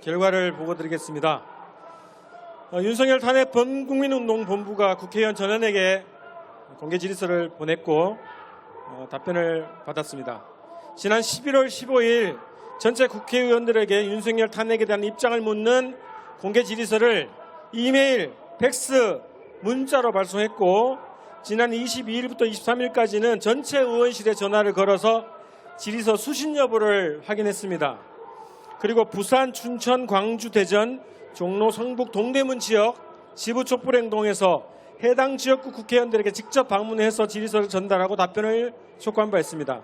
결과를 보고드리겠습니다. 윤석열 탄핵 범국민운동본부가 국회의원 전원에게 공개 질의서를 보냈고 답변을 받았습니다. 지난 11월 15일 전체 국회의원들에게 윤석열 탄핵에 대한 입장을 묻는 공개 질의서를 이메일, 팩스, 문자로 발송했고 지난 22일부터 23일까지는 전체 의원실에 전화를 걸어서 질의서 수신 여부를 확인했습니다. 그리고 부산, 춘천, 광주, 대전, 종로, 성북, 동대문 지역 지부 촛불행동에서 해당 지역구 국회의원들에게 직접 방문해서 질의서를 전달하고 답변을 촉구한 바 있습니다.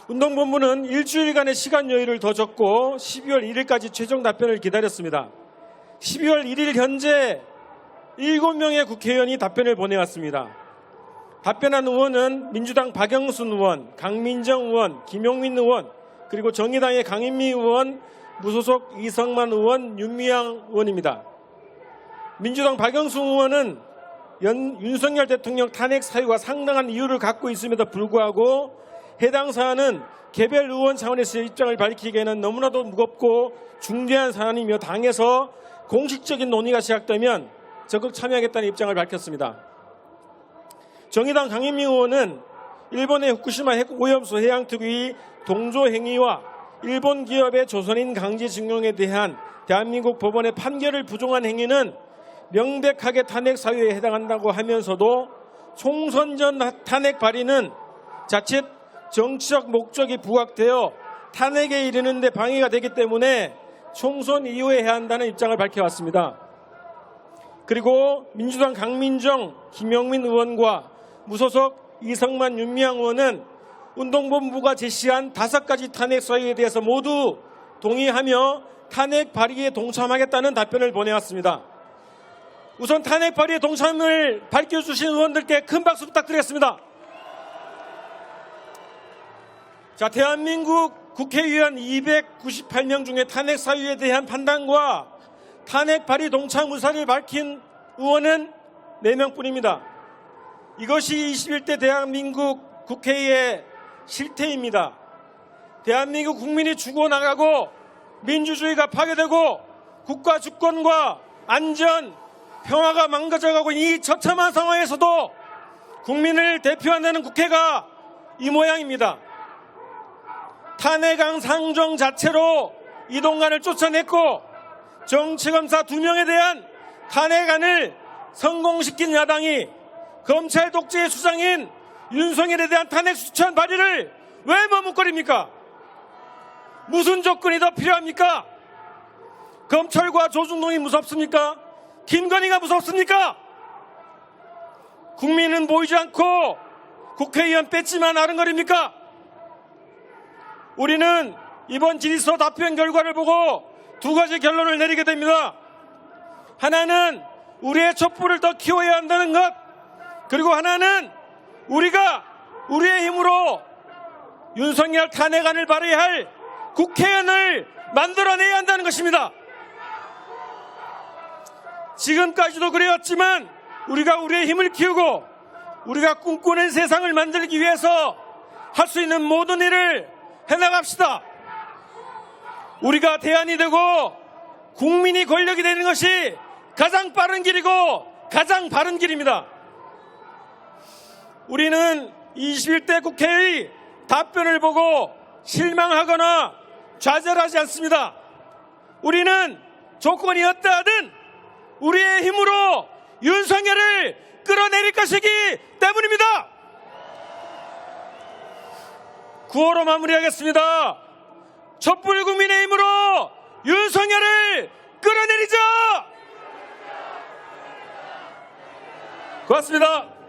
운동본부는 일주일간의 시간 여유를 더 줬고 12월 1일까지 최종 답변을 기다렸습니다. 12월 1일 현재 7명의 국회의원이 답변을 보내왔습니다. 답변한 의원은 민주당 박영순 의원, 강민정 의원, 김용민 의원, 그리고 정의당의 강인미 의원, 무소속 이성만 의원, 윤미향 의원입니다. 민주당 박영순 의원은 윤석열 대통령 탄핵 사유가 상당한 이유를 갖고 있음에도 불구하고 해당 사안은 개별 의원 차원에서의 입장을 밝히기에는 너무나도 무겁고 중대한 사안이며 당에서 공식적인 논의가 시작되면 적극 참여하겠다는 입장을 밝혔습니다. 정의당 강인미 의원은 일본의 후쿠시마 핵오염수 해양특위 동조 행위와 일본 기업의 조선인 강제징용에 대한 대한민국 법원의 판결을 부정한 행위는 명백하게 탄핵 사유에 해당한다고 하면서도 총선 전 탄핵 발의는 자칫 정치적 목적이 부각되어 탄핵에 이르는 데 방해가 되기 때문에 총선 이후에 해야 한다는 입장을 밝혀왔습니다. 그리고 민주당 강민정, 김용민 의원과 무소속 이성만, 윤미향 의원은 운동본부가 제시한 5가지 탄핵 사유에 대해서 모두 동의하며 탄핵 발의에 동참하겠다는 답변을 보내왔습니다. 우선 탄핵 발의에 동참을 밝혀주신 의원들께 큰 박수 부탁드리겠습니다. 자, 대한민국 국회의원 298명 중에 탄핵 사유에 대한 판단과 탄핵 발의 동참 의사를 밝힌 의원은 4명뿐입니다. 이것이 21대 대한민국 국회의 실태입니다. 대한민국 국민이 죽어나가고 민주주의가 파괴되고 국가 주권과 안전, 평화가 망가져가고 이 처참한 상황에서도 국민을 대표한다는 국회가 이 모양입니다. 탄핵안 상정 자체로 이동관을 쫓아냈고 정치검사 2명에 대한 탄핵안을 성공시킨 야당이 검찰 독재의 수장인 윤석열에 대한 탄핵 수천 발의를 왜 머뭇거립니까? 무슨 조건이 더 필요합니까? 검찰과 조중동이 무섭습니까? 김건희가 무섭습니까? 국민은 보이지 않고 국회의원 뺐지만 아른거립니까? 우리는 이번 질의서 답변 결과를 보고 2가지 결론을 내리게 됩니다. 하나는 우리의 촛불을 더 키워야 한다는 것, 그리고 하나는 우리가 우리의 힘으로 윤석열 탄핵안을 발의할 국회의원을 만들어내야 한다는 것입니다. 지금까지도 그래왔지만 우리가 우리의 힘을 키우고 우리가 꿈꾸는 세상을 만들기 위해서 할 수 있는 모든 일을 해나갑시다. 우리가 대안이 되고 국민이 권력이 되는 것이 가장 빠른 길이고 가장 바른 길입니다. 우리는 21대 국회의 답변을 보고 실망하거나 좌절하지 않습니다. 우리는 조건이 어떠하든 우리의 힘으로 윤석열을 끌어내릴 것이기 때문입니다. 구호로 마무리하겠습니다. 촛불 국민의힘으로 윤석열을 끌어내리자! 고맙습니다.